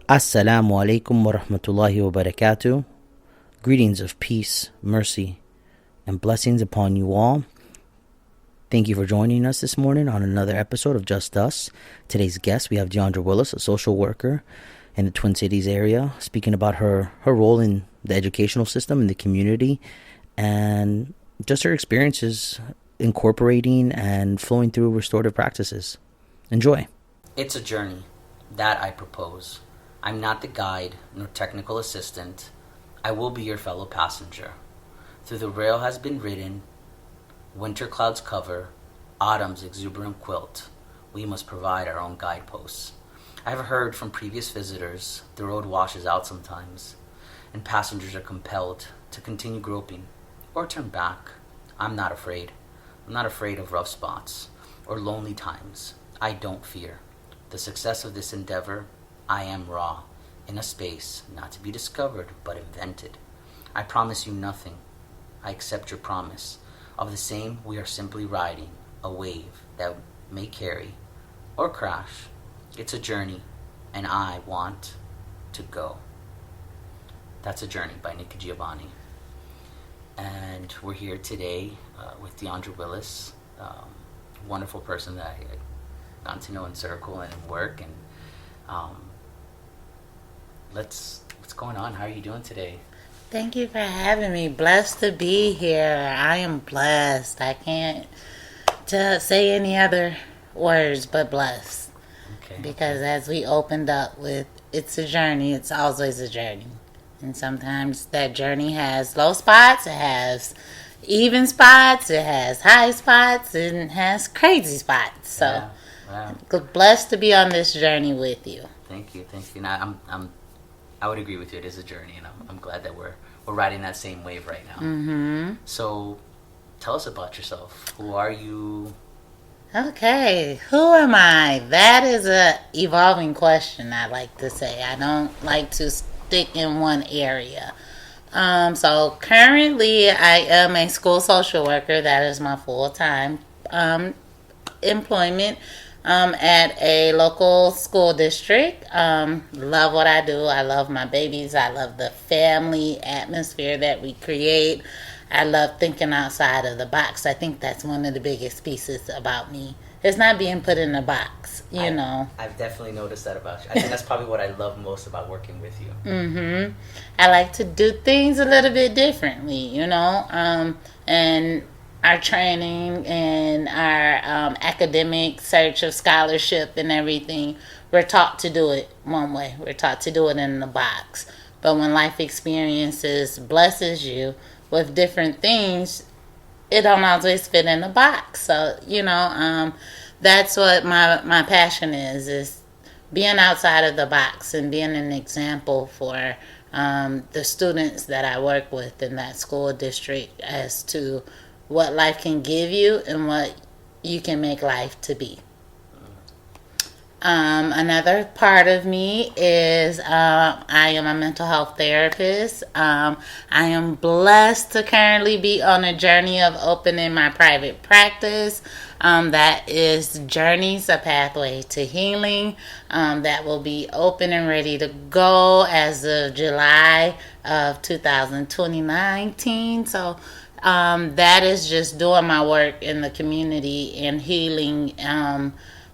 Assalamu alaikum wa rahmatullahi wa barakatuh. Greetings of peace, mercy, and blessings upon you all. Thank you for joining us this morning on another episode of Just Us. Today's guest, we have Deandra Willis, a social worker in the Twin Cities area, speaking about her role in the educational system in the community and just her experiences incorporating and flowing through restorative practices. Enjoy. It's a journey that I propose. I'm not the guide nor technical assistant. I will be your fellow passenger. Through the rail has been ridden, winter clouds cover, autumn's exuberant quilt. We must provide our own guideposts. I've heard from previous visitors the road washes out sometimes, and passengers are compelled to continue groping or turn back. I'm not afraid. I'm not afraid of rough spots or lonely times. I don't fear. The success of this endeavor, I am raw, in a space not to be discovered but invented. I promise you nothing. I accept your promise. Of the same, we are simply riding a wave that may carry or crash. It's a journey, and I want to go. That's a Journey by Nikki Giovanni. And we're here today with Deandra Willis, wonderful person that I got to know in circle and in work. And what's going on? How are you doing today? Thank you for having me. Blessed to be here. I am blessed. I can't say any other words but blessed. Okay. Because as we opened up with, it's a journey. It's always a journey. And sometimes that journey has low spots. It has even spots. It has high spots. And it has crazy spots. So, Wow. blessed to be on this journey with you. Thank you. And I would agree with you. It is a journey, and I'm glad that we're riding that same wave right now. Mm-hmm. So, tell us about yourself. Who are you? Okay, who am I? That is a evolving question, I like to say. I don't like to stick in one area. So currently I am a school social worker. That is my full-time employment at a local school district. Love what I do. I love my babies. I love the family atmosphere that we create. I love thinking outside of the box. I think that's one of the biggest pieces about me. It's not being put in a box, you know. I've definitely noticed that about you. I think that's probably what I love most about working with you. Mm-hmm. I like to do things a little bit differently, you know. And our training and our academic search of scholarship and everything, we're taught to do it one way. We're taught to do it in the box. But when life experiences blesses you with different things, it don't always fit in a box. So, you know, that's what my passion is being outside of the box and being an example for the students that I work with in that school district as to what life can give you and what you can make life to be. Another part of me is I am a mental health therapist. I am blessed to currently be on a journey of opening my private practice. That is Journeys, a Pathway to Healing. That will be open and ready to go as of July of 2019. So that is just doing my work in the community and healing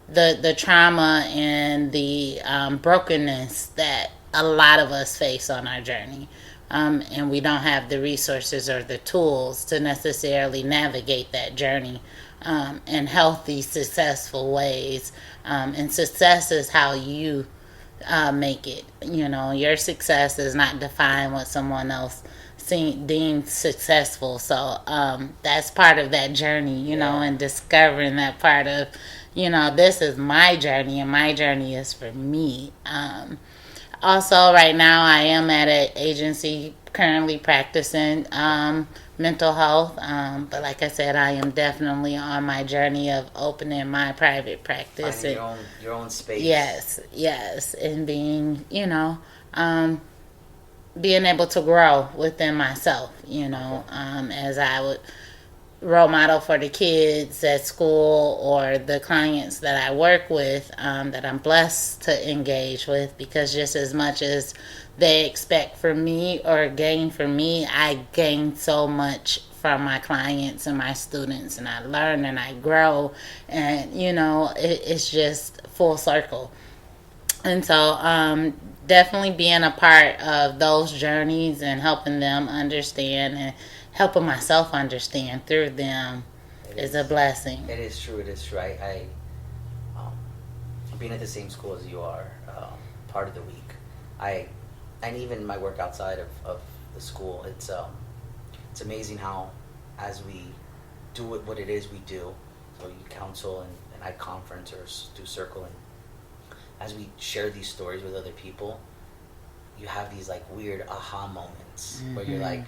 the trauma and the brokenness that a lot of us face on our journey. And we don't have the resources or the tools to necessarily navigate that journey in healthy, successful ways. And success is how you make it. You know, your success does not define what someone else deemed successful. So that's part of that journey, you know, and discovering that part of, you know, this is my journey and my journey is for me. Also, right now I am at an agency currently practicing mental health. But like I said, I am definitely on my journey of opening my private practice. Finding your own space. Yes. And being, you know, being able to grow within myself, you know, as I would role model for the kids at school or the clients that I work with, that I'm blessed to engage with, because just as much as they expect from me or gain from me, I gain so much from my clients and my students, and I learn and I grow, and it's just full circle. And so definitely being a part of those journeys and helping them understand and helping myself understand through them is a blessing. It is true. It is true. Um, being at the same school as you are, part of the week, and even my work outside of the school, it's amazing how, as we do what it is we do, so you counsel and I conference or do circle, and as we share these stories with other people, you have these like weird aha moments where you're like,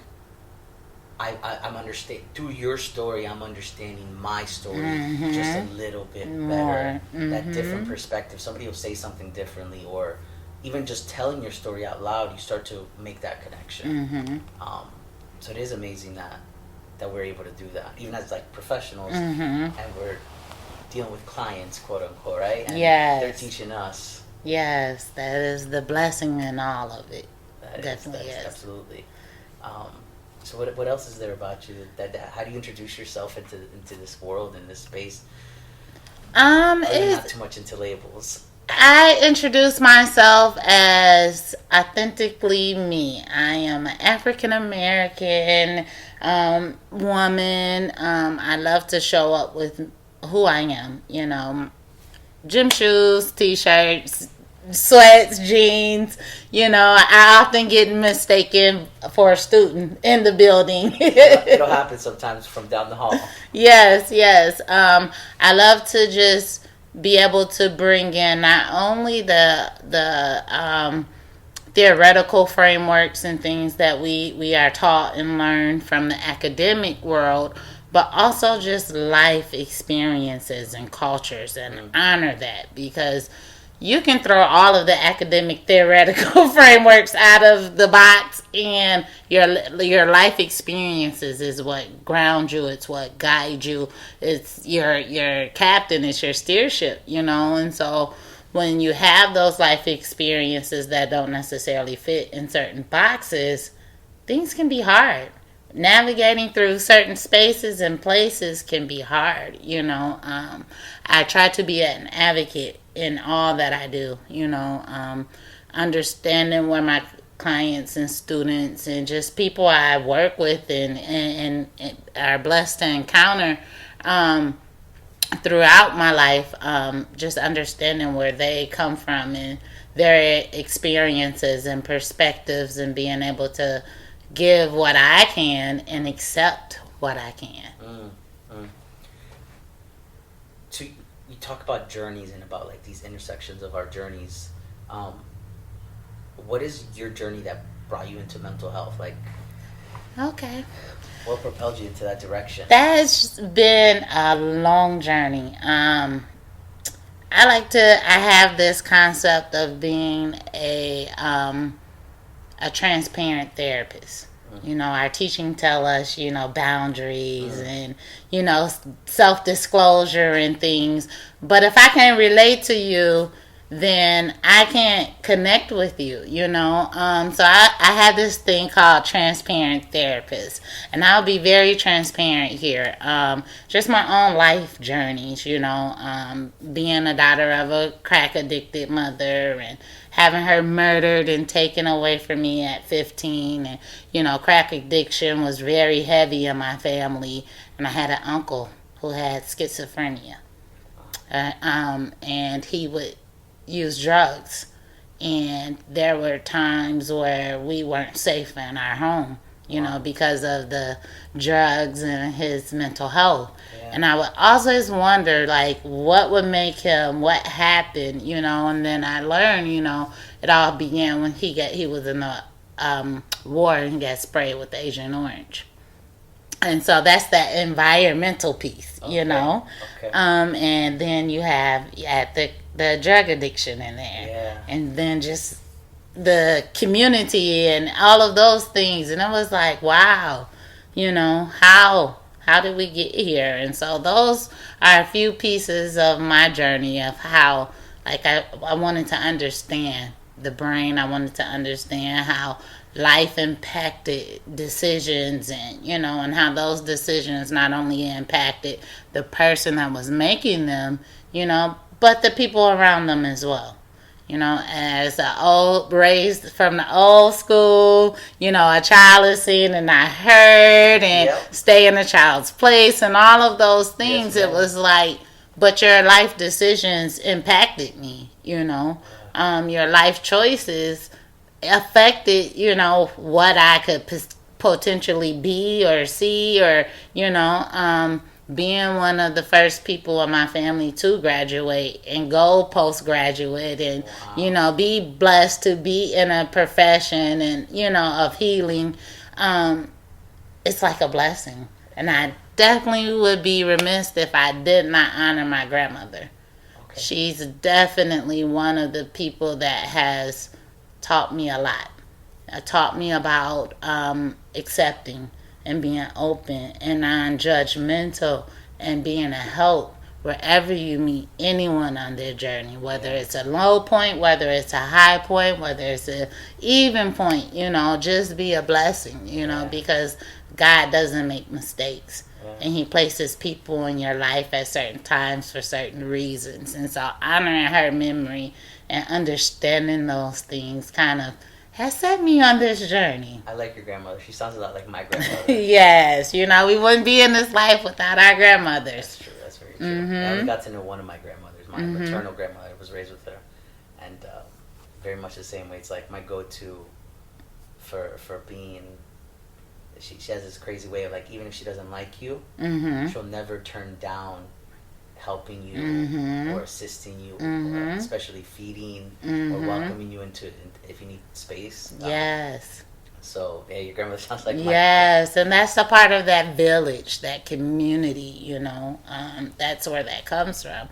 I'm understand through your story. I'm understanding my story just a little bit better. That different perspective. Somebody will say something differently, or even just telling your story out loud, you start to make that connection. So it is amazing that we're able to do that, even as like professionals, and we're dealing with clients, quote unquote, right? And they're teaching us. Yes, that is the blessing in all of it. Definitely is. Absolutely. So what else is there about you that how do you introduce yourself into this world, in this space? It's not too much into labels. I introduce myself as authentically me. I am an African American woman. I love to show up with who I am. Gym shoes, t-shirts, sweats, jeans. I often get mistaken for a student in the building. It'll happen sometimes from down the hall. Yes. I love to just be able to bring in not only the theoretical frameworks and things that we are taught and learn from the academic world, but also just life experiences and cultures, and honor that, because you can throw all of the academic theoretical frameworks out of the box, and your life experiences is what ground you. It's what guides you. It's your captain. It's your steership. And so when you have those life experiences that don't necessarily fit in certain boxes, things can be hard. Navigating through certain spaces and places can be hard. I try to be an advocate in all that I do. Understanding where my clients and students and just people I work with and are blessed to encounter throughout my life, just understanding where they come from and their experiences and perspectives, and being able to give what I can and accept what I can. So you talk about journeys and about like these intersections of our journeys. What is your journey that brought you into mental health? Like, okay, what propelled you into that direction? That's been a long journey. I have this concept of being a transparent therapist. Our teaching tell us, boundaries and, self-disclosure and things. But if I can't relate to you, then I can't connect with you, So I have this thing called transparent therapist. And I'll be very transparent here. Just my own life journeys, being a daughter of a crack-addicted mother and having her murdered and taken away from me at 15. And, crack addiction was very heavy in my family. And I had an uncle who had schizophrenia. And he would use drugs. And there were times where we weren't safe in our home, because of the drugs and his mental health. Yeah. And I would always wonder, like, what would make him, what happened, and then I learned, it all began when he was in the war and got sprayed with Agent Orange. And so that's that environmental piece, Okay. And then you have the drug addiction in there. Yeah. And then just the community and all of those things. And I was like, wow, how did we get here? And so those are a few pieces of my journey of how, like, I wanted to understand the brain. I wanted to understand how life impacted decisions, and and how those decisions not only impacted the person that was making them, but the people around them as well. As raised from the old school, a child is seen and not heard, and stay in a child's place, and all of those things. Yes, it was like, but your life decisions impacted me. Your life choices affected, what I could potentially be or see, or being one of the first people in my family to graduate and go postgraduate, and be blessed to be in a profession and of healing. It's like a blessing, and I definitely would be remiss if I did not honor my grandmother. Okay. She's definitely one of the people that has taught me a lot. Taught me about accepting and being open and non-judgmental, and being a help wherever you meet anyone on their journey, whether it's a low point, whether it's a high point, whether it's an even point, just be a blessing, because God doesn't make mistakes. And he places people in your life at certain times for certain reasons. And so honoring her memory and understanding those things kind of has set me on this journey. I like your grandmother. She sounds a lot like my grandmother. Yes, we wouldn't be in this life without our grandmothers. That's true. That's very true. Mm-hmm. I only got to know one of my grandmothers. My maternal grandmother was raised with her, and very much the same way. It's like my go-to for being. She has this crazy way of, like, even if she doesn't like you, she'll never turn down helping you or assisting you, or especially feeding or welcoming you into if you need space. Yes. So yeah, your grandmother sounds like yes, and that's a part of that village, that community. That's where that comes from.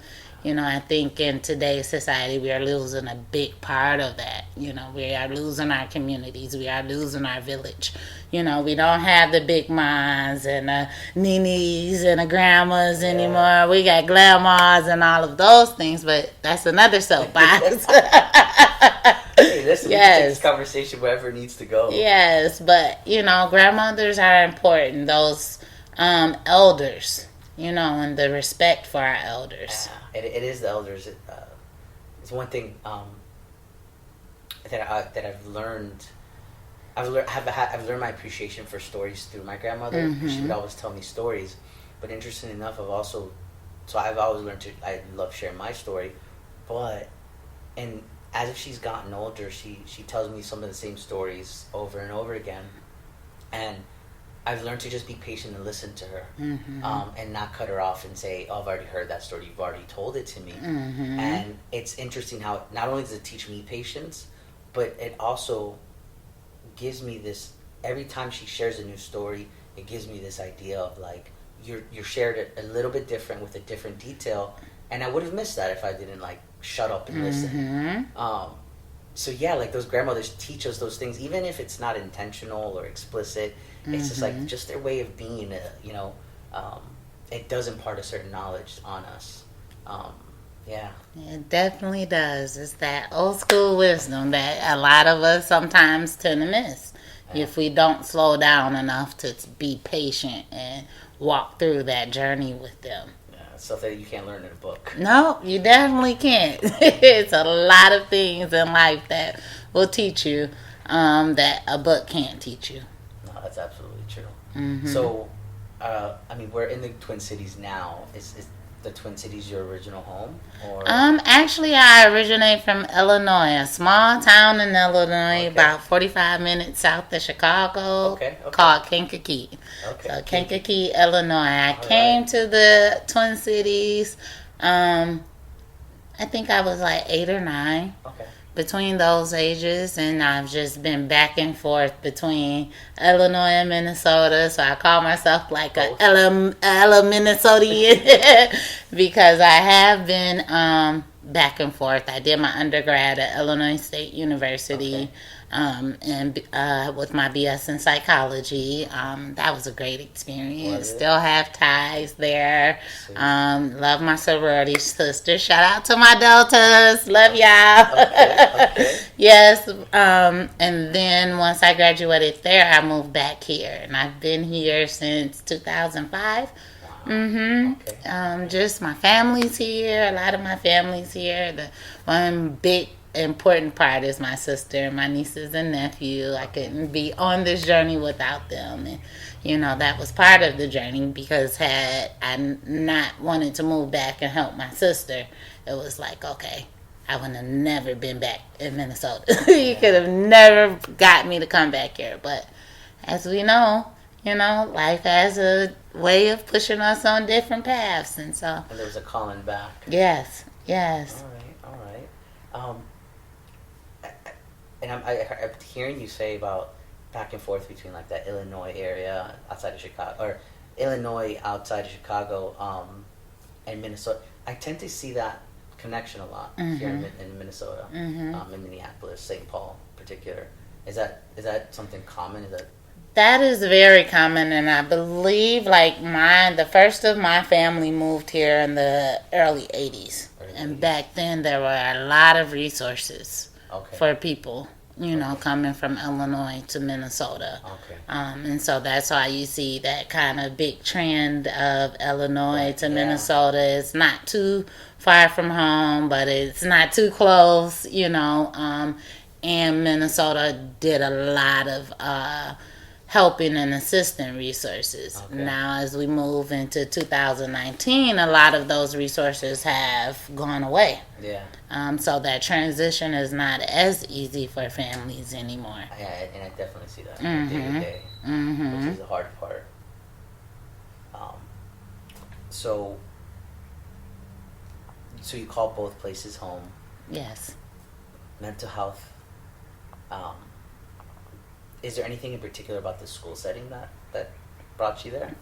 I think in today's society we are losing a big part of that. We are losing our communities. We are losing our village. We don't have the big moms and ninis and grandmas anymore. We got grandmas and all of those things, but that's another soapbox. Hey, listen, we can take this conversation wherever it needs to go. Yes, but, grandmothers are important. Those elders, and the respect for our elders. Yeah, it is the elders. It's one thing that I've learned. I've learned my appreciation for stories through my grandmother. She would always tell me stories. But interesting enough, I've always learned I love sharing my story. But, and as she's gotten older, she tells me some of the same stories over and over again. And I've learned to just be patient and listen to her, and not cut her off and say, "Oh, I've already heard that story. You've already told it to me." And it's interesting how not only does it teach me patience, but it also gives me this. Every time she shares a new story, it gives me this idea of, like, you're shared it a little bit different with a different detail, and I would have missed that if I didn't, like, shut up and listen. So yeah, like, those grandmothers teach us those things, even if it's not intentional or explicit. It's just like, just their way of being. It does impart a certain knowledge on us. Yeah, it definitely does. It's that old school wisdom that a lot of us sometimes tend to miss if we don't slow down enough to be patient and walk through that journey with them. Stuff that you can't learn in a book. No, you definitely can't. It's a lot of things in life that will teach you that a book can't teach you. No, that's absolutely true. So, we're in the Twin Cities now. Is the Twin Cities your original home? Or? Actually, I originate from Illinois, a small town in Illinois, about 45 minutes south of Chicago, called Kankakee. So Kankakee, Illinois. I came to the Twin Cities, I think I was like 8 or 9. Between those ages, and I've just been back and forth between Illinois and Minnesota, so I call myself like a Minnesotian because I have been back and forth. I did my undergrad at Illinois State University, and with my BS in psychology. That was a great experience. Still have ties there. Love my sorority sisters. Shout out to my Deltas. Love y'all. Okay. Yes. And then once I graduated there, I moved back here, and I've been here since 2005. Okay. Just my family's here. A lot of my family's here. The one big important part is my sister and my nieces and nephew. I couldn't be on this journey without them, and that was part of the journey, because had I not wanted to move back and help my sister, it was like, okay, I would have never been back in Minnesota. You could have never got me to come back here. But as we know, life has a way of pushing us on different paths, and there was a calling back. Yes. All right. And I'm hearing you say about back and forth between like that Illinois area outside of Chicago, or Illinois outside of Chicago, and Minnesota. I tend to see that connection a lot here in Minnesota, in Minneapolis, St. Paul in particular. Is that something common? That is very common, and I believe the first of my family moved here in the early 80s. And back then there were a lot of resources for people, coming from Illinois to Minnesota. Okay. And so that's why you see that kind of big trend of Illinois to Minnesota. It's not too far from home, but it's not too close, and Minnesota did a lot of helping and assisting resources. Okay. Now, as we move into 2019, a lot of those resources have gone away. Yeah. So that transition is not as easy for families anymore. Yeah, and I definitely see that day to day, which is the hard part. So you call both places home. Yes. Mental health. Is there anything in particular about the school setting that brought you there?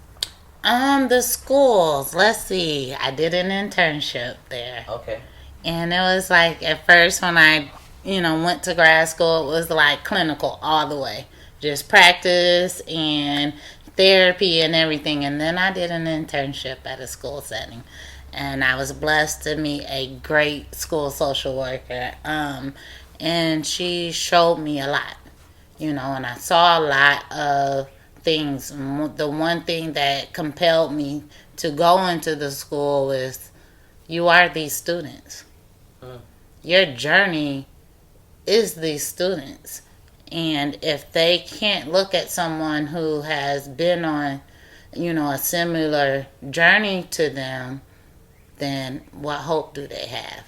The schools. Let's see. I did an internship there. Okay. And it was like, at first when I, went to grad school, it was like clinical all the way. Just practice and therapy and everything. And then I did an internship at a school setting. And I was blessed to meet a great school social worker. And she showed me a lot. And I saw a lot of things. The one thing that compelled me to go into the school is, you are these students. Your journey is these students. And if they can't look at someone who has been on, a similar journey to them, then what hope do they have?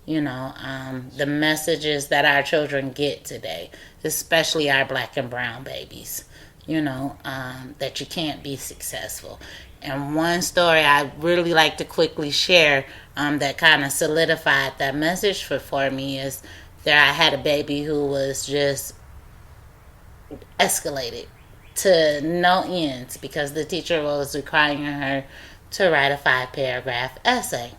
The messages that our children get today, especially our black and brown babies, that you can't be successful. And one story I really like to quickly share that kind of solidified that message for me is there I had a baby who was just escalated to no ends because the teacher was requiring her to write a 5-paragraph essay.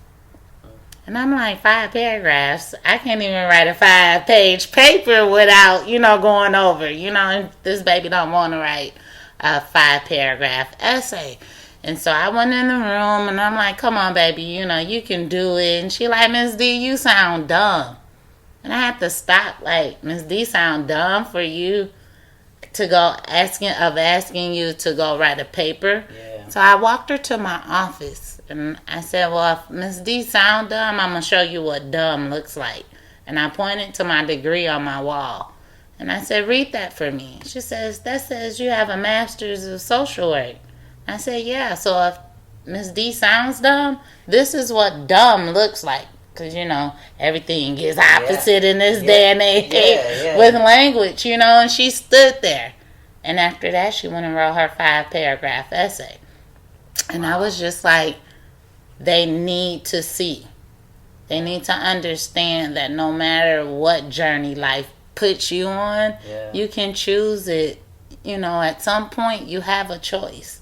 And I'm like, 5 paragraphs? I can't even write a 5-page paper without, going over. And this baby don't want to write a 5-paragraph essay. And so I went in the room and I'm like, come on, baby, you can do it. And she like, Miss D, you sound dumb. And I had to stop, like, Miss D sound dumb for you to go asking you to go write a paper. Yeah. So I walked her to my office. And I said, well, if Miss D sound dumb, I'm going to show you what dumb looks like. And I pointed to my degree on my wall. And I said, read that for me. She says, that says you have a master's of social work. I said, yeah, so if Miss D sounds dumb, this is what dumb looks like. Because, everything is opposite in this day and age with language, and she stood there. And after that, she went and wrote her 5-paragraph essay. And I was just like, they need to see. They need to understand that no matter what journey life puts you on, you can choose it. At some point, you have a choice.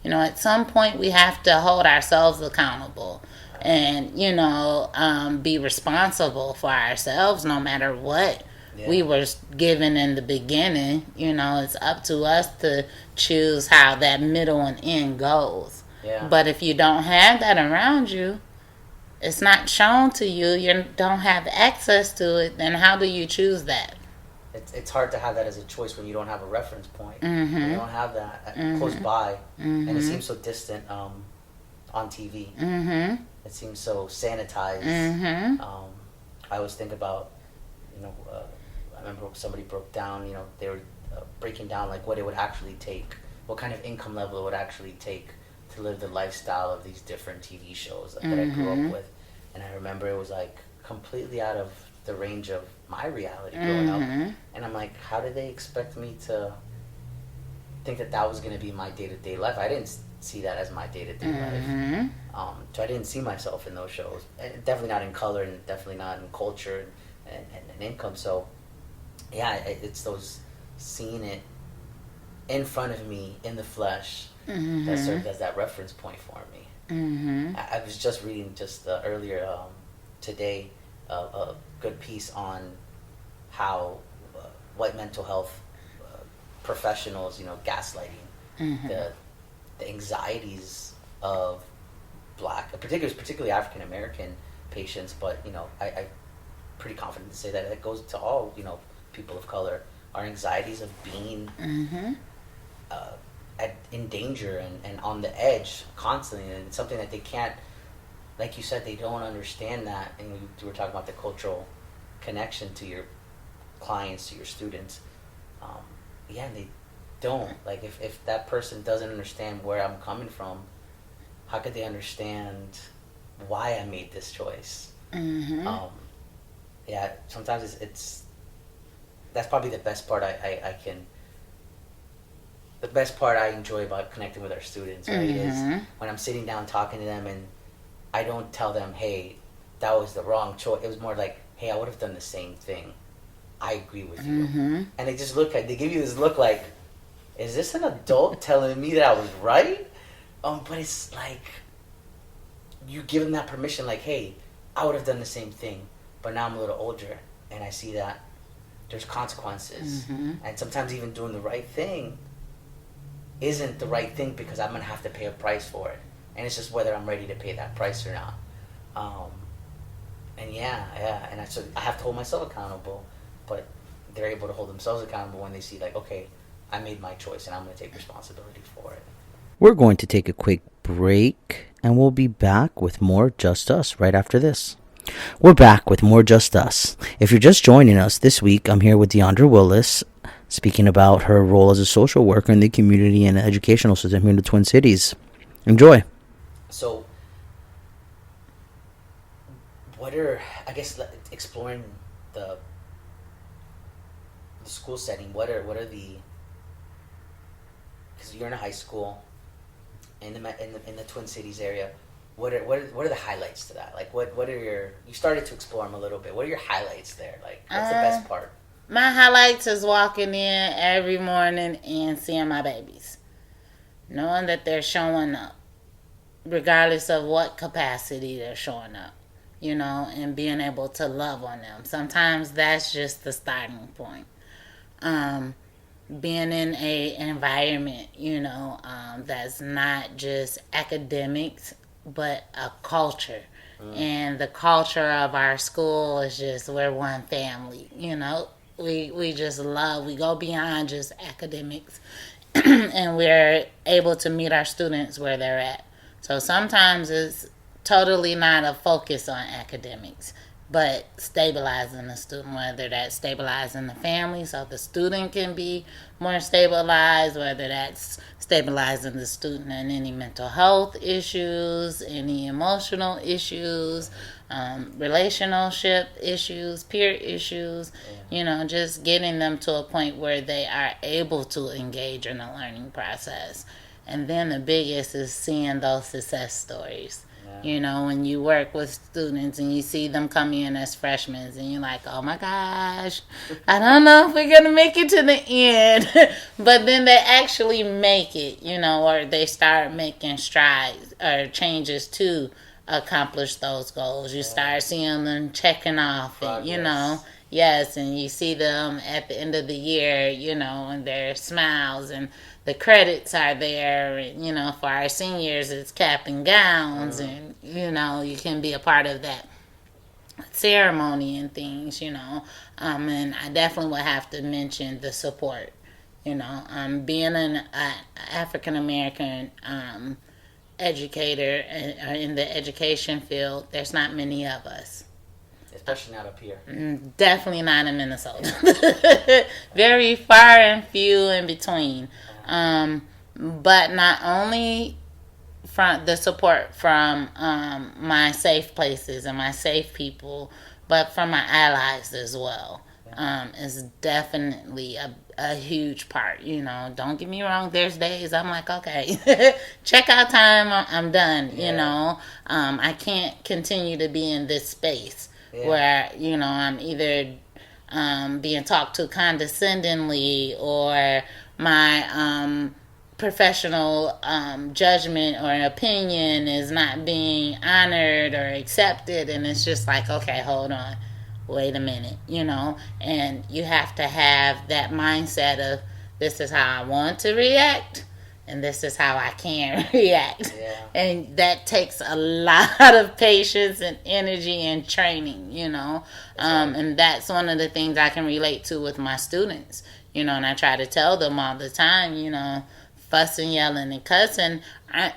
At some point, we have to hold ourselves accountable. and be responsible for ourselves no matter what we were given in the beginning. It's up to us to choose how that middle and end goes. But if you don't have that around you, it's not shown to you, you don't have access to it, then how do you choose that? It's hard to have that as a choice when you don't have a reference point. You don't have that close by, and it seems so distant on TV. It seems so sanitized. I always think about, I remember somebody broke down, they were breaking down like what it would actually take, what kind of income level it would actually take to live the lifestyle of these different TV shows that I grew up with. And I remember it was like completely out of the range of my reality growing up. And I'm like, how did they expect me to think that was going to be my day-to-day life? I didn't see that as my day-to-day life. So I didn't see myself in those shows. And definitely not in color, and definitely not in culture and income. So yeah, it's those seeing it in front of me in the flesh that served as that reference point for me. I was just reading earlier today a good piece on how white mental health professionals, gaslighting, the anxieties of black, particularly African American patients, but I'm pretty confident to say that it goes to all people of color. Our anxieties of being in danger and on the edge constantly, and it's something that they can't, like you said, they don't understand that. And we were talking about the cultural connection to your clients, to your students. And they don't. Like, if that person doesn't understand where I'm coming from, how could they understand why I made this choice? Sometimes it's that's probably the best part the best part I enjoy about connecting with our students, right? Is when I'm sitting down talking to them, and I don't tell them, hey, that was the wrong choice. It was more like, hey, I would have done the same thing. I agree with you. And they just they give you this look like, is this an adult telling me that I was right? But it's like, you give them that permission, like, hey, I would have done the same thing, but now I'm a little older, and I see that there's consequences. And sometimes even doing the right thing isn't the right thing, because I'm going to have to pay a price for it. And it's just whether I'm ready to pay that price or not. And so I have to hold myself accountable, but they're able to hold themselves accountable when they see, like, okay, I made my choice and I'm going to take responsibility for it. We're going to take a quick break, and we'll be back with more Just Us right after this. We're back with more Just Us. If you're just joining us this week, I'm here with Deandra Willis, speaking about her role as a social worker in the community and educational system here in the Twin Cities. Enjoy. So, exploring the school setting, what are the, because you're in a high school in the Twin Cities area, what are the highlights to that? Like, what are you started to explore them a little bit. What are your highlights there? Like, what's the best part? My highlights is walking in every morning and seeing my babies. Knowing that they're showing up, regardless of what capacity they're showing up, and being able to love on them. Sometimes that's just the starting point. Being in a environment, that's not just academics, but a culture. And the culture of our school is just, we're one family, We just love, we go beyond just academics, and we're able to meet our students where they're at. So sometimes it's totally not a focus on academics, but stabilizing the student, whether that's stabilizing the family so the student can be more stabilized, whether that's stabilizing the student in any mental health issues, any emotional issues, relationship issues, peer issues, just getting them to a point where they are able to engage in the learning process. And then the biggest is seeing those success stories. When you work with students and you see them come in as freshmen and you're like, oh my gosh, I don't know if we're going to make it to the end. But then they actually make it, or they start making strides or changes to accomplish those goals. You start seeing them checking off, and yes, and you see them at the end of the year, and their smiles and the credits are there. And, for our seniors, it's cap and gowns, and you can be a part of that ceremony and things. And I definitely would have to mention the support. Being an African American educator in the education field, there's not many of us. Especially not up here. Definitely not in Minnesota. Very far and few in between. But not only from the support from my safe places and my safe people, but from my allies as well. Is definitely a huge part. Don't get me wrong, there's days I'm like, okay, check out time, I'm done. I can't continue to be in this space where I'm either being talked to condescendingly, or my professional judgment or opinion is not being honored or accepted, and it's just like, okay, hold on, wait a minute, and you have to have that mindset of, this is how I want to react, and this is how I can react. And that takes a lot of patience and energy and training, and that's one of the things I can relate to with my students, and I try to tell them all the time, fussing, yelling, and cussing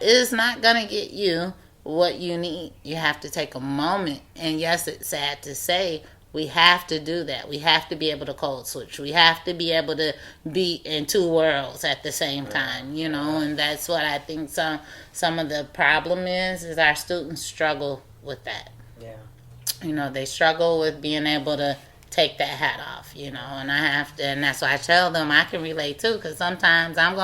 is not going to get you what you need. You have to take a moment, and yes, it's sad to say, we have to do that. We have to be able to code switch. We have to be able to be in two worlds at the same time, and that's what I think some of the problem is our students struggle with that. They struggle with being able to take that hat off, and I have to, and that's why I tell them I can relate too, because sometimes I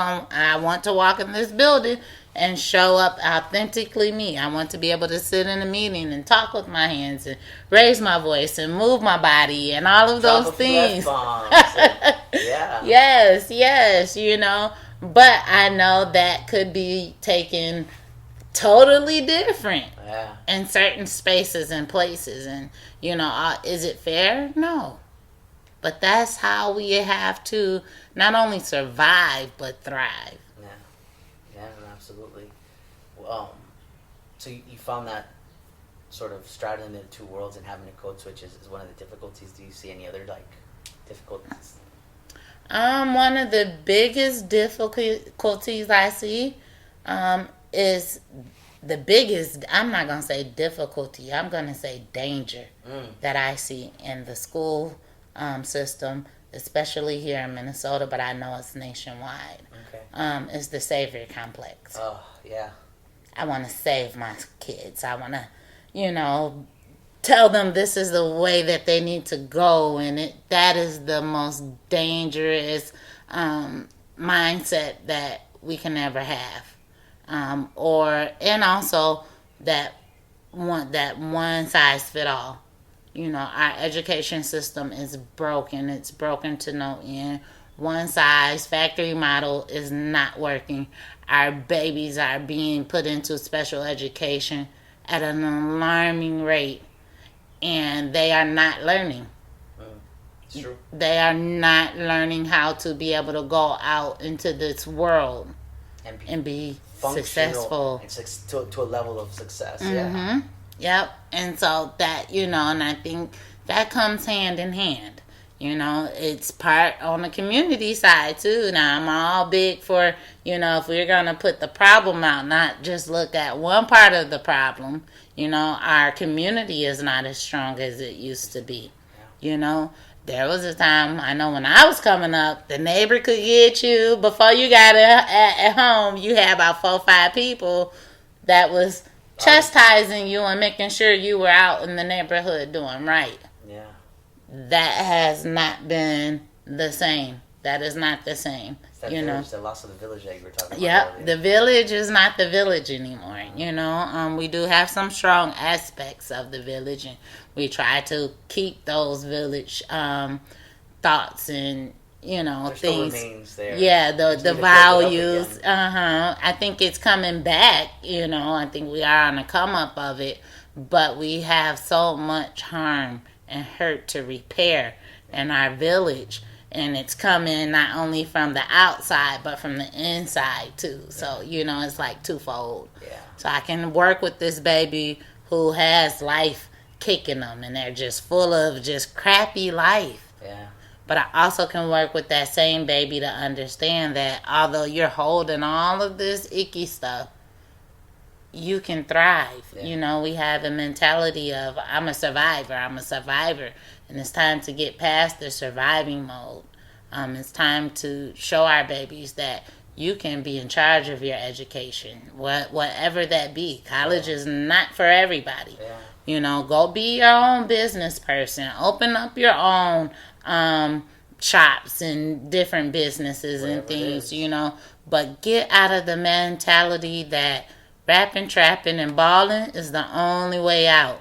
want to walk in this building and show up authentically me. I want to be able to sit in a meeting and talk with my hands and raise my voice and move my body and all of those things. Yes, but I know that could be taken totally different in certain spaces and places, and is it fair? No, but that's how we have to not only survive but thrive. Absolutely. So you found that sort of straddling the two worlds and having a code switch is one of the difficulties. Do you see any other difficulties? One of the biggest difficulties I see is the biggest, I'm not going to say difficulty, I'm going to say danger that I see in the school system, especially here in Minnesota, but I know it's nationwide. Is the savior complex. I want to save my kids. I want to, tell them this is the way that they need to go, and that is the most dangerous mindset that we can ever have. And also that one size fit all. Our education system is broken. It's broken to no end. One size factory model is not working. Our babies are being put into special education at an alarming rate, and they are not learning. It's true. They are not learning how to be able to go out into this world and be successful. To a level of success. Yep. And so that, and I think that comes hand in hand. It's part on the community side too. Now, I'm all big for, if we're going to put the problem out, not just look at one part of the problem. Our community is not as strong as it used to be. There was a time, I know when I was coming up, the neighbor could get you. Before you got at home, you had about 4 or 5 people that was chastising you and making sure you were out in the neighborhood doing right. That has not been the same. That is not the same. It's that village, the loss of the village that you were talking about. Yep, the village is not the village anymore. We do have some strong aspects of the village, and we try to keep those village thoughts and There still remains there. Yeah, the values. I think it's coming back. I think we are on the come up of it, but we have so much harm and hurt to repair in our village, and it's coming not only from the outside but from the inside too. So it's like twofold. Yeah. So I can work with this baby who has life kicking them, and they're just full of just crappy life. Yeah. But I also can work with that same baby to understand that although you're holding all of this icky stuff, you can thrive. Yeah. We have a mentality of I'm a survivor, and it's time to get past the surviving mode. It's time to show our babies that you can be in charge of your education, whatever that be. College is not for everybody. Yeah. Go be your own business person. Open up your own shops and different businesses and things, But get out of the mentality that rapping, trapping, and balling is the only way out.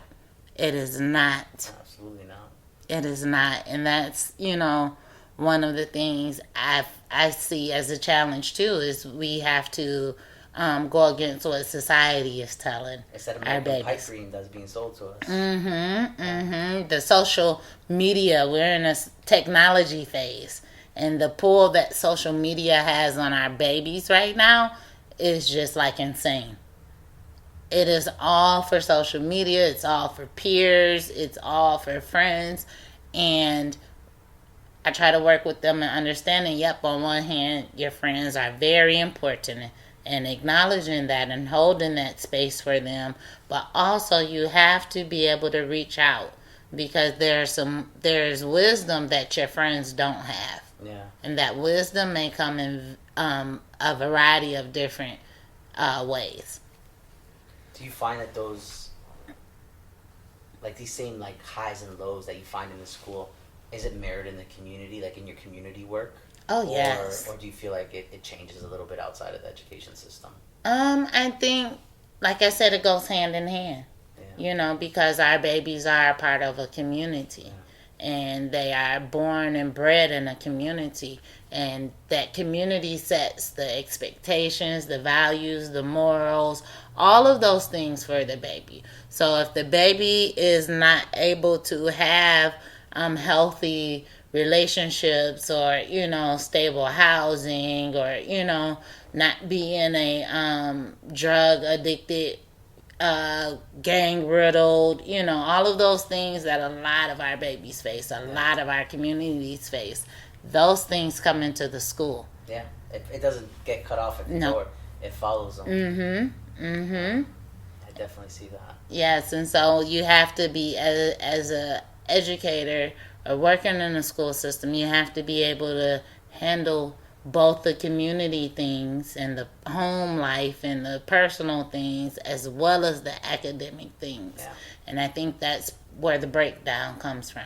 It is not. Absolutely not. It is not. And that's, one of the things I see as a challenge too is we have to go against what society is telling instead of our babies. Pipe dream that's being sold to us. The social media, we're in a technology phase, and the pull that social media has on our babies right now is just like insane. It is all for social media, it's all for peers, it's all for friends, and I try to work with them and understanding, yep, on one hand, your friends are very important and acknowledging that and holding that space for them, but also you have to be able to reach out because there's wisdom that your friends don't have. Yeah. And that wisdom may come in a variety of different ways. Do you find that those, like these same like highs and lows that you find in the school, is it mirrored in the community, like in your community work? Oh, yes. Or do you feel like it changes a little bit outside of the education system? I think, like I said, it goes hand in hand. Yeah. Because our babies are a part of a community. Yeah. And they are born and bred in a community. And that community sets the expectations, the values, the morals, all of those things for the baby. So if the baby is not able to have healthy relationships or stable housing or not be in a drug addicted gang riddled, all of those things that a lot of our babies face, a lot of our communities face, those things come into the school. Yeah, it doesn't get cut off at the door, it follows them. I definitely see that. Yes, and so you have to be, as a educator or working in the school system, you have to be able to handle both the community things and the home life and the personal things as well as the academic things. Yeah. And I think that's where the breakdown comes from.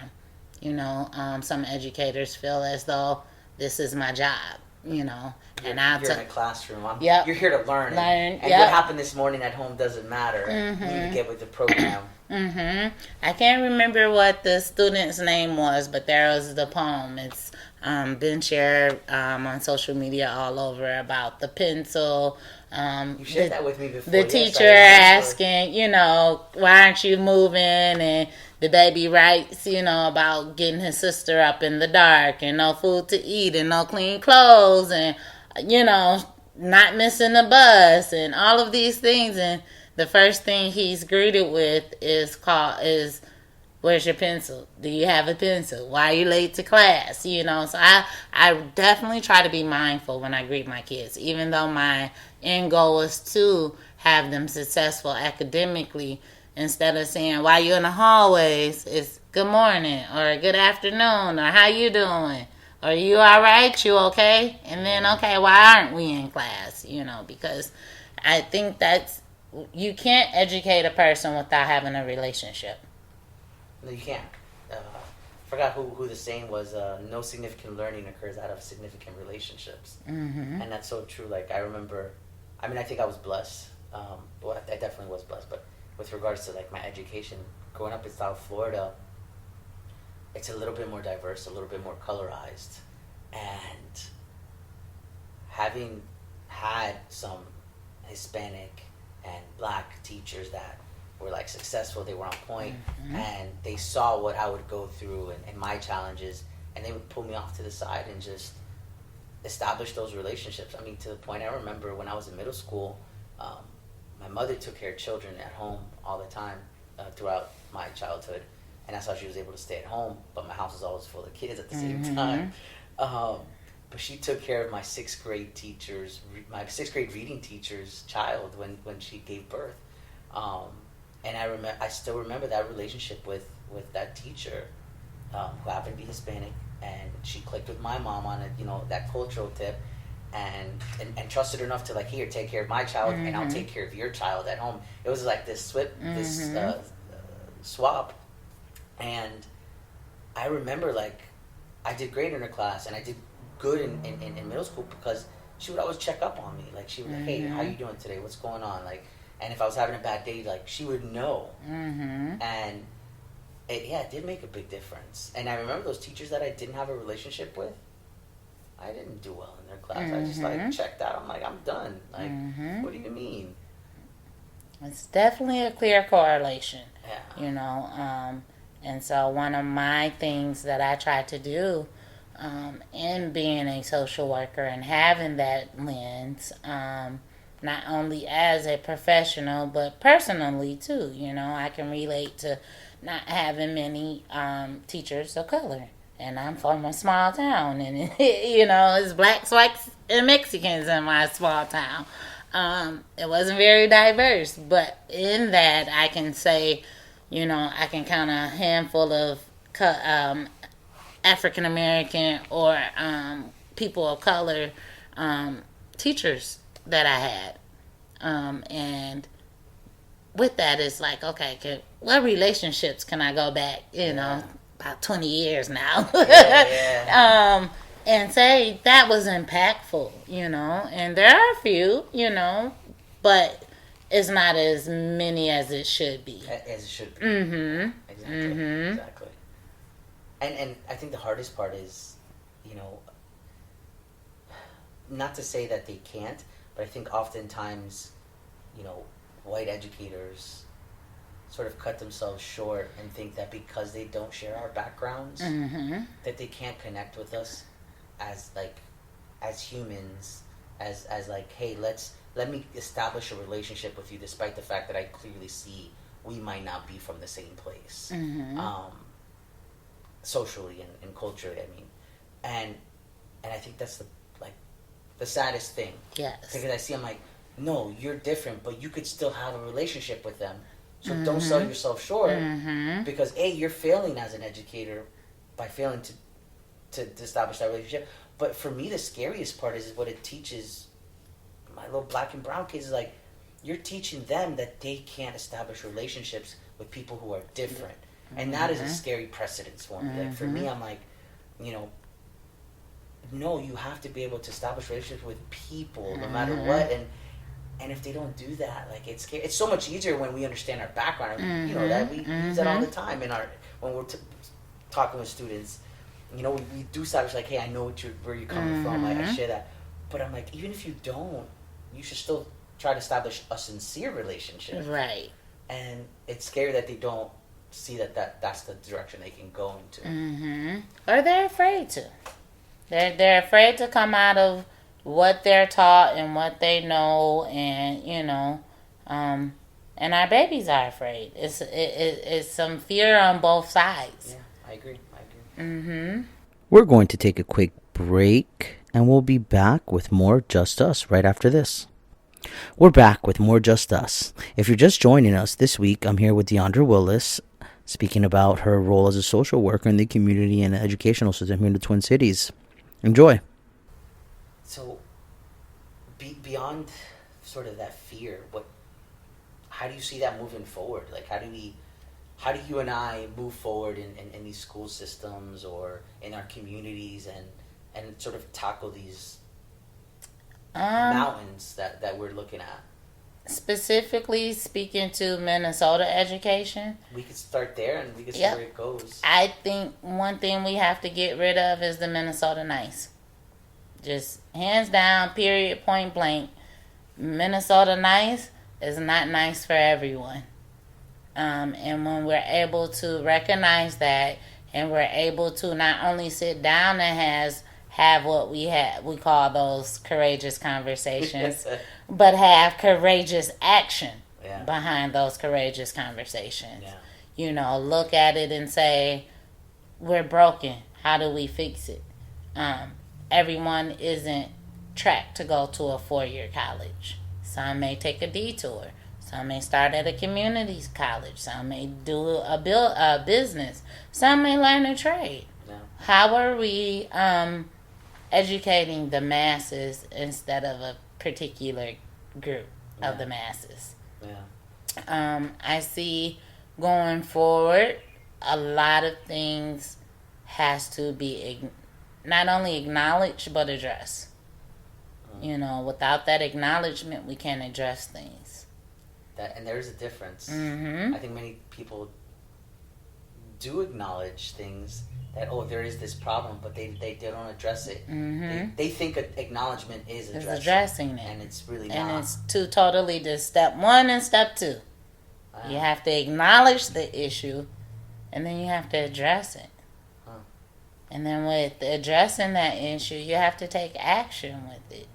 Some educators feel as though this is my job, and you're in a classroom. Yep. You're here to learn. And what happened this morning at home doesn't matter. You need to get with the program. I can't remember what the student's name was, but there was the poem. It's been shared on social media all over about the pencil. You shared that with me before. The teacher asking, why aren't you moving? And the baby writes, about getting his sister up in the dark and no food to eat and no clean clothes and, not missing the bus and all of these things. And the first thing he's greeted with is where's your pencil? Do you have a pencil? Why are you late to class? So I definitely try to be mindful when I greet my kids, even though my end goal is to have them successful academically. Instead of saying, why you in the hallways, it's good morning or good afternoon or how you doing? Or you all right? You okay? And then, okay, why aren't we in class? Because I think you can't educate a person without having a relationship. No, you can't. I forgot who the saying was, no significant learning occurs out of significant relationships. And that's so true. Like, I remember, I think I was blessed. Well, I definitely was blessed, but with regards to like my education, growing up in South Florida, it's a little bit more diverse, a little bit more colorized. And having had some Hispanic and Black teachers that were like successful, they were on point, and they saw what I would go through and my challenges, and they would pull me off to the side and just establish those relationships. I mean, to the point I remember when I was in middle school, my mother took care of children at home all the time throughout my childhood, and that's how she was able to stay at home, but my house was always full of kids at the same time. But she took care of my sixth grade reading teacher's child when she gave birth. And I still remember that relationship with that teacher, who happened to be Hispanic, and she clicked with my mom on it, that cultural tip, and trusted her enough to like, here, take care of my child, and I'll take care of your child at home. It was like this swap, and I remember like I did great in her class, and I did good in middle school because she would always check up on me. Like she would like, hey, how you doing today? What's going on? Like, and if I was having a bad day, like she would know. And it did make a big difference. And I remember those teachers that I didn't have a relationship with, I didn't do well in their class. I just like checked out. I'm like, I'm done. Like, what do you mean? It's definitely a clear correlation. Yeah. And so one of my things that I try to do in being a social worker and having that lens, not only as a professional but personally too, I can relate to not having many teachers of color, and I'm from a small town, and it's blacks, whites, and Mexicans in my small town. It wasn't very diverse, but in that I can say, I can count a handful of African American or people of color teachers that I had, and with that, it's like, okay, what relationships can I go back? About 20 years now, and say that was impactful. And there are a few, but it's not as many as it should be. As it should be. Exactly. And I think the hardest part is, not to say that they can't, but I think oftentimes, white educators sort of cut themselves short and think that because they don't share our backgrounds, that they can't connect with us as humans, as like, hey, let me establish a relationship with you despite the fact that I clearly see we might not be from the same place, socially and culturally, I mean. And I think that's the saddest thing. Yes. Because I see, I'm like, no, you're different, but you could still have a relationship with them. So don't sell yourself short, because A, you're failing as an educator by failing to establish that relationship. But for me, the scariest part is what it teaches my little black and brown kids, is like, you're teaching them that they can't establish relationships with people who are different. And that is a scary precedence for me. Like, for me, I'm like, no, you have to be able to establish relationships with people no matter what. And if they don't do that, like, it's scary. It's so much easier when we understand our background. That we use that all the time when we're talking with students. We do establish, like, hey, I know where you're coming from. Like, I share that. But I'm like, even if you don't, you should still try to establish a sincere relationship. Right. And it's scary that they don't see that's the direction they can go into. Or they're afraid to. They're afraid to come out of what they're taught and what they know, and and our babies are afraid. It's some fear on both sides. Yeah, I agree. We're going to take a quick break, and we'll be back with more Just Us right after this. We're back with more Just Us. If you're just joining us this week, I'm here with Deandra Willis, speaking about her role as a social worker in the community and educational system here in the Twin Cities. Enjoy. So, beyond sort of that fear, how do you see that moving forward? Like, how do you and I move forward in these school systems or in our communities and sort of tackle these mountains that we're looking at? Specifically speaking to Minnesota education, we could start there and we could see where it goes. I think one thing we have to get rid of is the Minnesota nice. Just hands down, period, point blank. Minnesota nice is not nice for everyone. And when we're able to recognize that, and we're able to not only sit down and have what we call those courageous conversations, but have courageous action behind those courageous conversations. Look at it and say, we're broken. How do we fix it? Everyone isn't tracked to go to a 4-year college. Some may take a detour. Some may start at a community college. Some may do a business. Some may learn a trade. How are we educating the masses instead of a particular group of the masses? I see going forward, a lot of things has to be not only acknowledged but addressed. Without that acknowledgement, we can't address things. And there's a difference. I think many people do acknowledge things that, there is this problem, but they don't address it. They think acknowledgement is addressing it. And it's really not. And it's totally just step 1 and step 2. You have to acknowledge the issue, and then you have to address it. And then with addressing that issue, you have to take action with it.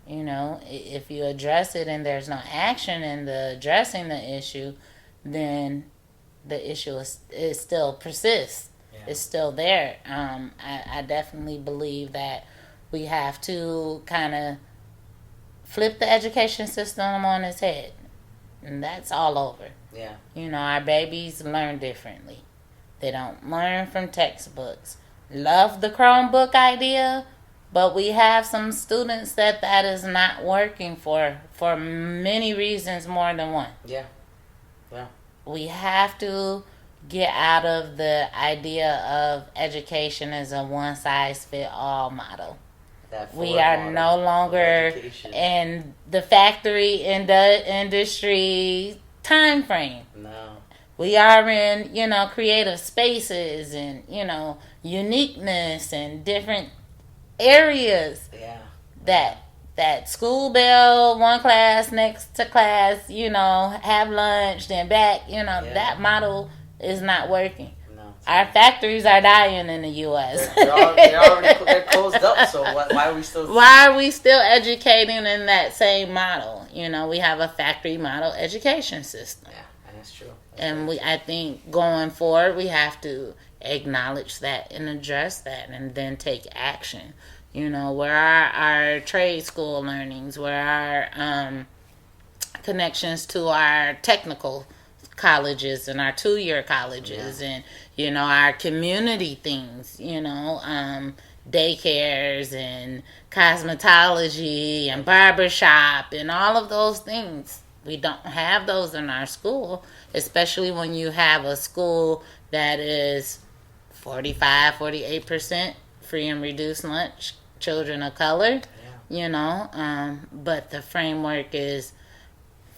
If you address it and there's no action in the addressing the issue, then the issue is still persists. It's still there. I definitely believe that we have to kind of flip the education system on its head. And that's all over. Our babies learn differently. They don't learn from textbooks. Love the Chromebook idea, but we have some students that is not working for many reasons, more than one. We have to get out of the idea of education as a one-size-fit-all model. We are no longer in the factory industry time frame. We are in, creative spaces and, uniqueness and different areas that school bell, one class next to class, have lunch, then back, that model is not working. Our factories are dying in the U.S. They're closed up, so why are we still... Why are we still educating in that same model? We have a factory model education system. And that's true. I think going forward, we have to acknowledge that and address that and then take action. Where are our trade school learnings? Where are our connections to our technical colleges and our 2-year colleges and, our community things, daycares and cosmetology and barbershop and all of those things. We don't have those in our school, especially when you have a school that is 48% free and reduced lunch, children of color, but the framework is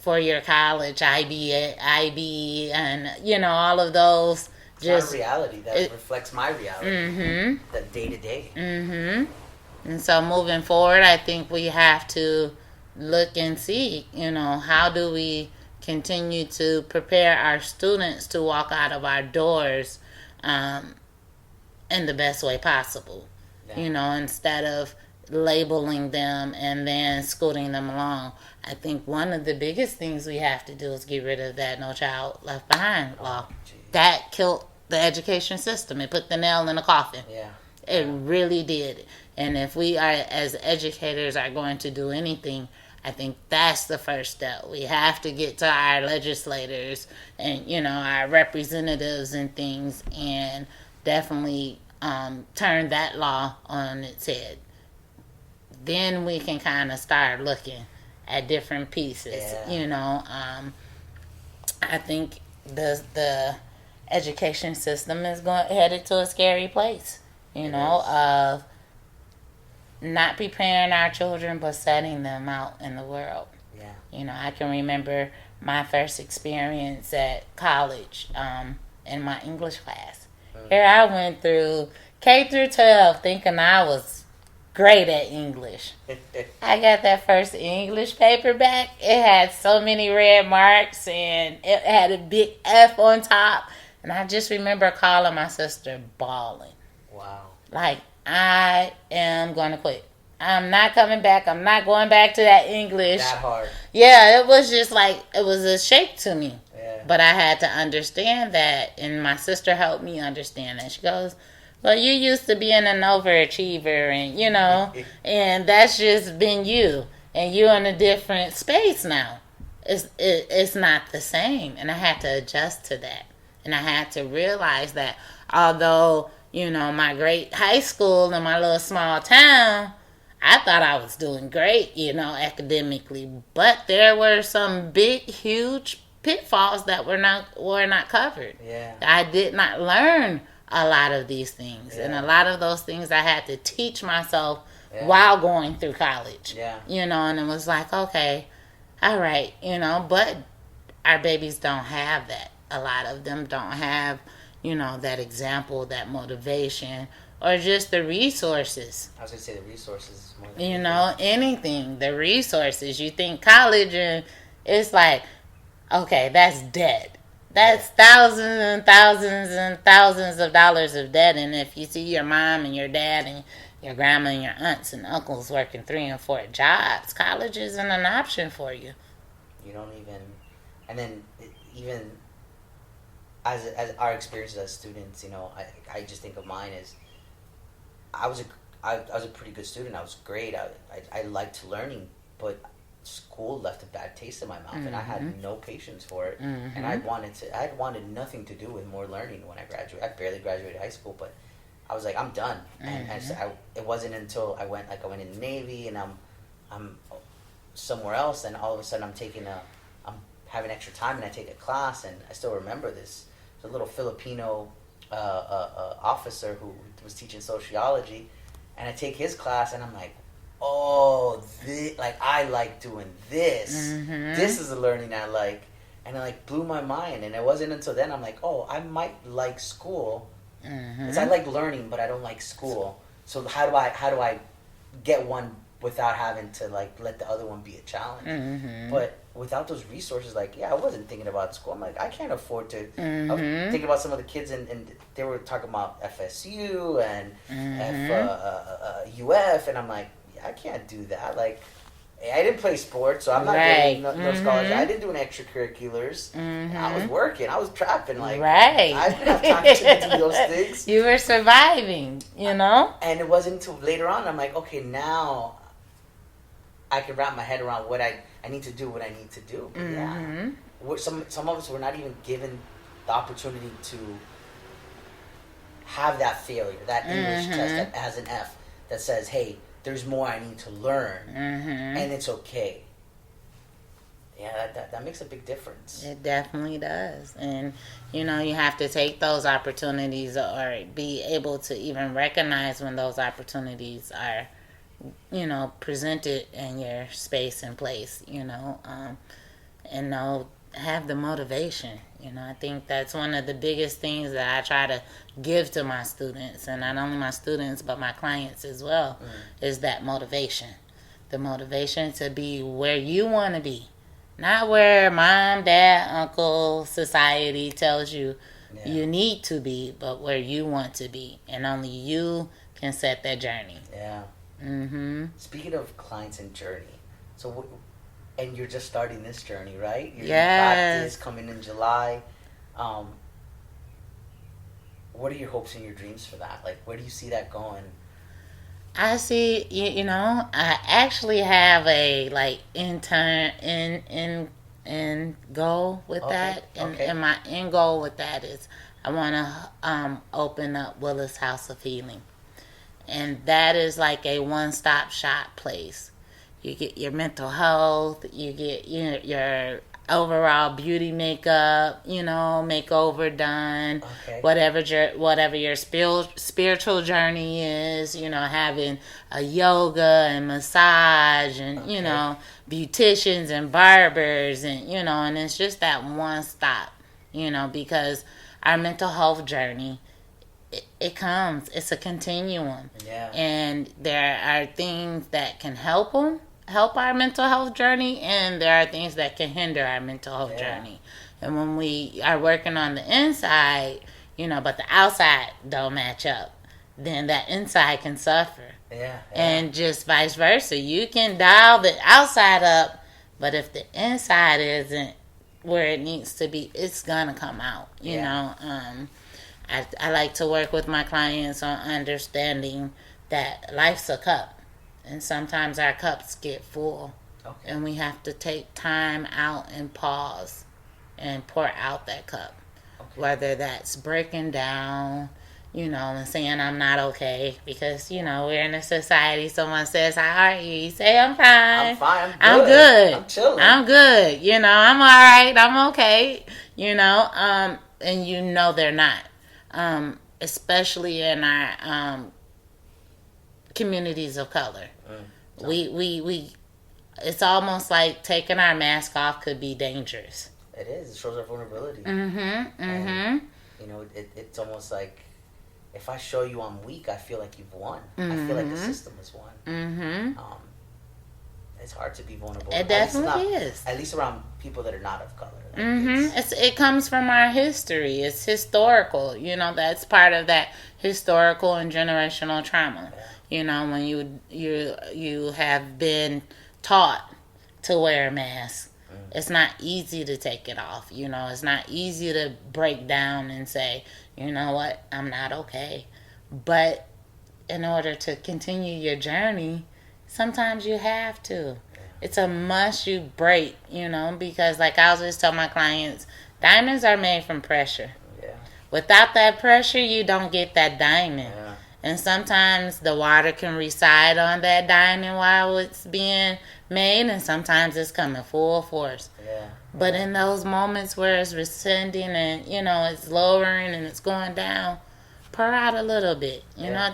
4-year college, IB, and, all of those. It's not a reality that reflects my reality, the day-to-day. And so moving forward, I think we have to look and see, how do we continue to prepare our students to walk out of our doors in the best way possible, instead of labeling them and then scooting them along. I think one of the biggest things we have to do is get rid of that No Child Left Behind law. That killed the education system. It put the nail in the coffin. It really did. And if we are, as educators, are going to do anything, I think that's the first step. We have to get to our legislators and, our representatives and things, and definitely turn that law on its head. Then we can kind of start looking at different pieces. I think the education system is headed to a scary place, of not preparing our children but setting them out in the world. I can remember my first experience at college in my English class. Here I went through K through 12 thinking I was great at English. I got that first English paper back. It had so many red marks and it had a big F on top. And I just remember calling my sister bawling. Wow. Like, I am going to quit. I'm not coming back. I'm not going back to that English. That hard. Yeah, it was just like, it was a shake to me. Yeah. But I had to understand that. And my sister helped me understand that. She goes, well, you used to being an overachiever and, you know, and that's just been you. And you're in a different space now. It's not the same. And I had to adjust to that. And I had to realize that although, you know, my great high school in my little small town, I thought I was doing great, you know, academically. But there were some big, huge pitfalls that were not covered. Yeah. I did not learn a lot of these things. Yeah. And a lot of those things I had to teach myself while going through college. Yeah. You know, and it was like, okay, all right, you know, but our babies don't have that. A lot of them don't have, you know, that example, that motivation, or just the resources. I was going to say the resources is more than you know, anything. The resources. You think college and it's like, okay, that's dead. That's thousands and thousands and thousands of dollars of debt. And if you see your mom and your dad and your grandma and your aunts and uncles working 3 and 4 jobs, college isn't an option for you. You don't even, and then even as our experiences as students, you know, I just think of mine as I was a pretty good student. I was great. I liked learning, but school left a bad taste in my mouth, and I had no patience for it. And I wanted nothing to do with more learning when I graduated. I barely graduated high school, but I was like, I'm done. And so it wasn't until I went in the Navy, and I'm somewhere else, and all of a sudden I'm having extra time, and I take a class, and I still remember this. It's a little Filipino officer who was teaching sociology, and I take his class, and I'm like, oh, I like doing this. This is the learning I like. And it like blew my mind. And it wasn't until then I'm like, oh, I might like school. Because I like learning, but I don't like school. So how do I get one without having to like let the other one be a challenge? But without those resources, like, yeah, I wasn't thinking about school. I'm like, I can't afford to. I was thinking about some of the kids, and they were talking about FSU and UF, and I'm like, I can't do that. Like, I didn't play sports, so I'm not getting no scholarship. I didn't do any extracurriculars. I was working. I was trapping. Like, I didn't have time to do those things. You were surviving, you know? And it wasn't until later on, I'm like, okay, now I can wrap my head around what I need to do, what I need to do. But yeah, some of us were not even given the opportunity to have that failure, that English test that has an F that says, hey, there's more I need to learn, and it's okay. Yeah, that makes a big difference. It definitely does. And, you know, you have to take those opportunities or be able to even recognize when those opportunities are, you know, presented in your space and place, you know, and know, have the motivation. You know, I think that's one of the biggest things that I try to give to my students, and not only my students, but my clients as well, is that motivation. The motivation to be where you want to be. Not where mom, dad, uncle, society tells you you need to be, but where you want to be. And only you can set that journey. Yeah. Speaking of clients and journey, so and you're just starting this journey, right? Your practice coming in July. What are your hopes and your dreams for that? Like, where do you see that going? I see, you know, I actually have a like end goal with that, and my end goal with that is I want to open up Willis House of Healing, and that is like a one-stop shop place. You get your mental health, you get your overall beauty makeup, you know, makeover done, whatever your spiritual journey is, you know, having a yoga and massage and, you know, beauticians and barbers and, you know, and it's just that one stop, you know, because our mental health journey it comes. It's a continuum. Yeah. And there are things that can help our mental health journey, and there are things that can hinder our mental health journey. And when we are working on the inside, but the outside don't match up, then that inside can suffer. Yeah. And just vice versa. You can dial the outside up, but if the inside isn't where it needs to be, it's gonna come out. You know. I like to work with my clients on understanding that life's a cup, and sometimes our cups get full, and we have to take time out and pause and pour out that cup. Whether that's breaking down, and saying I'm not okay, because we're in a society. Someone says, "How are you?" You say, "I'm fine. I'm fine. I'm good. I'm chilling. I'm good. I'm all right. I'm okay." And they're not. Especially in our communities of color, we it's almost like taking our mask off could be dangerous. It is. It shows our vulnerability. And, it's almost like, if I show you I'm weak, I feel like you've won. I feel like the system has won. It's hard to be vulnerable. It definitely is. At least around people that are not of color. It comes from our history. It's historical. That's part of that historical and generational trauma. When you have been taught to wear a mask, it's not easy to take it off. It's not easy to break down and say, "You know what, I'm not okay." But in order to continue your journey, sometimes you have to. It's a must you break, because like I always tell my clients, diamonds are made from pressure. Yeah. Without that pressure, you don't get that diamond. Yeah. And sometimes the water can reside on that diamond while it's being made, and sometimes it's coming full force. Yeah. But in those moments where it's rescinding and, it's lowering and it's going down, pour out a little bit.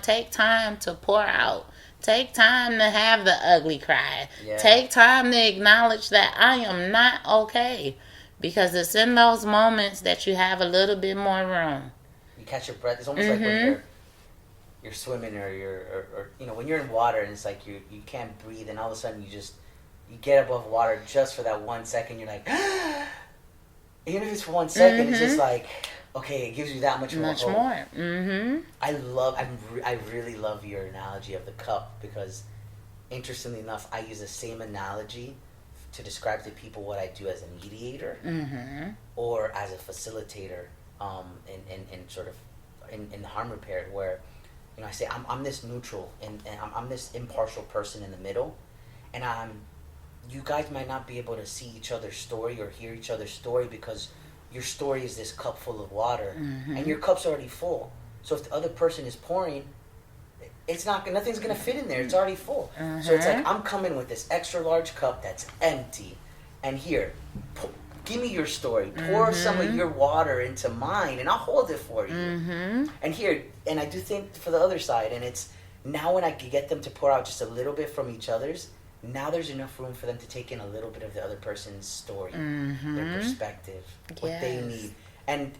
Take time to pour out. Take time to have the ugly cry. Yeah. Take time to acknowledge that I am not okay. Because it's in those moments that you have a little bit more room. You catch your breath. It's almost like when you're swimming or when you're in water and it's like you can't breathe, and all of a sudden you get above water just for that 1 second. You're like, even if it's for 1 second, it's just like, okay, it gives you that much more hope. I really love your analogy of the cup, because interestingly enough, I use the same analogy to describe to people what I do as a mediator or as a facilitator in harm repair, where I say I'm this neutral and I'm this impartial person in the middle, and you guys might not be able to see each other's story or hear each other's story, because your story is this cup full of water, and your cup's already full. So if the other person is pouring, nothing's gonna fit in there. It's already full. So it's like, I'm coming with this extra large cup that's empty, and here, give me your story. Pour some of your water into mine, and I'll hold it for you. And here, and I do think for the other side, and it's now when I can get them to pour out just a little bit from each other's, now there's enough room for them to take in a little bit of the other person's story, their perspective, what they need. And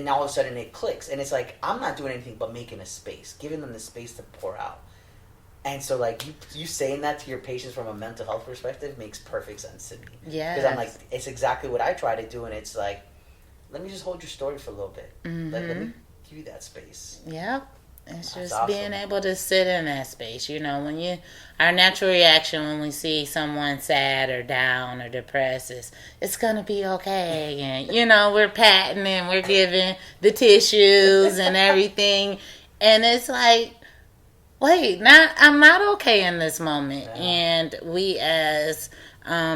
now all of a sudden it clicks, and it's like, I'm not doing anything but making a space, giving them the space to pour out. And so, like, you saying that to your patients from a mental health perspective makes perfect sense to me. Yeah. Because I'm like, it's exactly what I try to do, and it's like, let me just hold your story for a little bit. Let me give you that space. Yep. It's just awesome. Being able to sit in that space. When our natural reaction when we see someone sad or down or depressed is, it's going to be okay. And, we're patting and we're giving the tissues and everything. And it's like, wait, I'm not okay in this moment. Yeah. And we as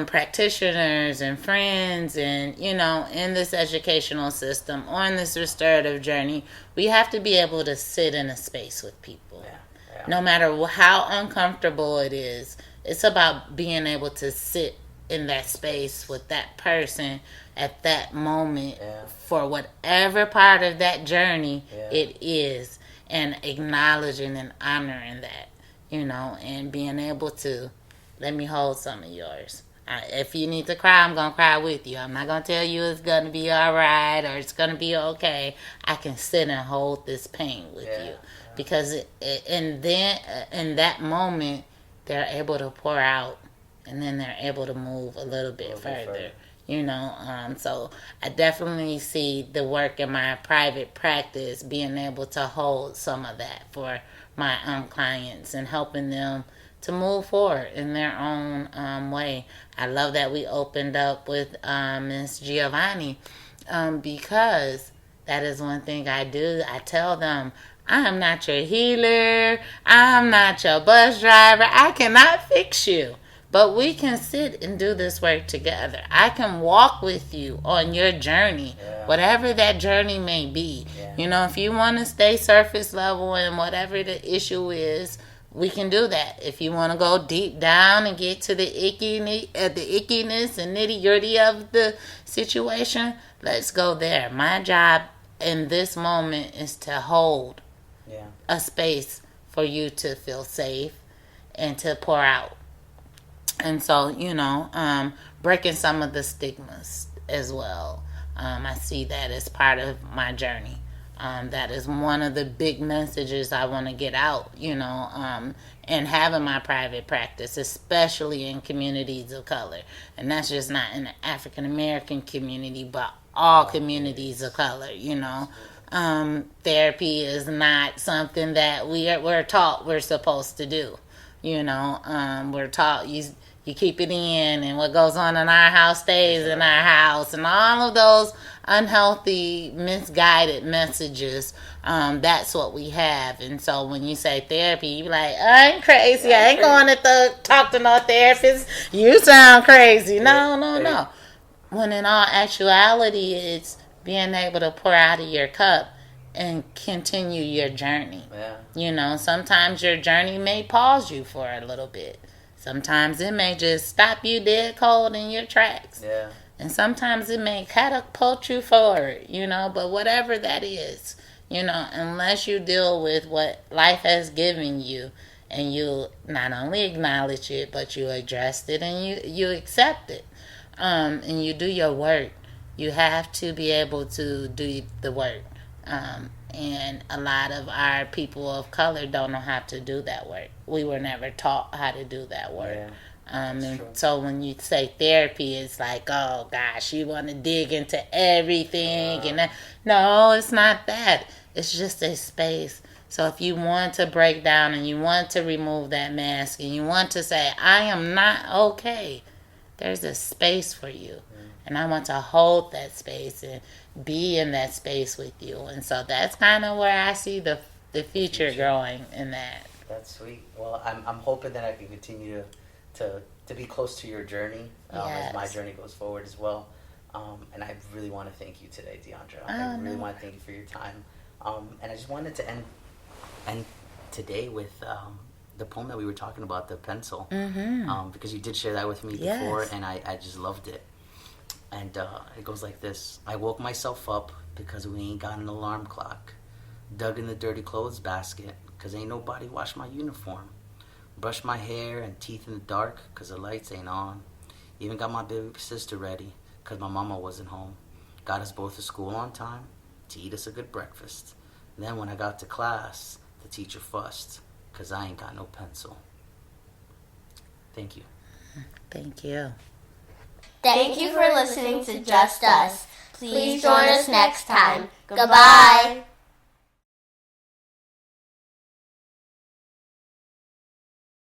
practitioners and friends and, in this educational system, on this restorative journey, we have to be able to sit in a space with people. Yeah. No matter how uncomfortable it is, it's about being able to sit in that space with that person at that moment for whatever part of that journey it is, and acknowledging and honoring that, and being able to, let me hold some of yours. If you need to cry, I'm going to cry with you. I'm not going to tell you it's going to be all right or it's going to be okay. I can sit and hold this pain with you. Because and then in that moment, they're able to pour out, and then they're able to move a little bit further. So I definitely see the work in my private practice being able to hold some of that for my clients and helping them to move forward in their own way. I love that we opened up with Miss Giovanni because that is one thing I do. I tell them, I am not your healer. I'm not your bus driver. I cannot fix you. But we can sit and do this work together. I can walk with you on your journey, whatever that journey may be. If you want to stay surface level and whatever the issue is, we can do that. If you want to go deep down and get to the ickiness and nitty gritty of the situation, let's go there. My job in this moment is to hold a space for you to feel safe and to pour out. And so, breaking some of the stigmas as well. I see that as part of my journey. That is one of the big messages I want to get out, and having my private practice, especially in communities of color. And that's just not in the African American community, but all communities of color, Therapy is not something that we're taught we're supposed to do. We're taught you keep it in, and what goes on in our house stays in our house, and all of those unhealthy, misguided messages. That's what we have. And so when you say therapy, you be like, I ain't crazy. I ain't going to talk to no therapist. You sound crazy. No. When in all actuality, it's being able to pour out of your cup and continue your journey. Sometimes your journey may pause you for a little bit. Sometimes it may just stop you dead cold in your tracks. And sometimes it may catapult you forward, but whatever that is, unless you deal with what life has given you and you not only acknowledge it, but you address it and you accept it, and you do your work, you have to be able to do the work. And a lot of our people of color don't know how to do that work. We were never taught how to do that work. And so when you say therapy, it's like, oh gosh, you want to dig into everything. No, it's not that. It's just a space. So if you want to break down and you want to remove that mask and you want to say, I am not okay, there's a space for you. And I want to hold that space and be in that space with you. And so that's kind of where I see the future growing in that. That's sweet. Well, I'm hoping that I can continue to be close to your journey as my journey goes forward as well. And I really want to thank you today, Deandra. I really want to thank you for your time. And I just wanted to end today with the poem that we were talking about, the pencil, because you did share that with me before, and I just loved it. And it goes like this. I woke myself up because we ain't got an alarm clock. Dug in the dirty clothes basket because ain't nobody washed my uniform. Brushed my hair and teeth in the dark because the lights ain't on. Even got my baby sister ready because my mama wasn't home. Got us both to school on time to eat us a good breakfast. And then when I got to class, the teacher fussed because I ain't got no pencil. Thank you. Thank you. Thank you for listening to Just Us. Please join us next time. Goodbye.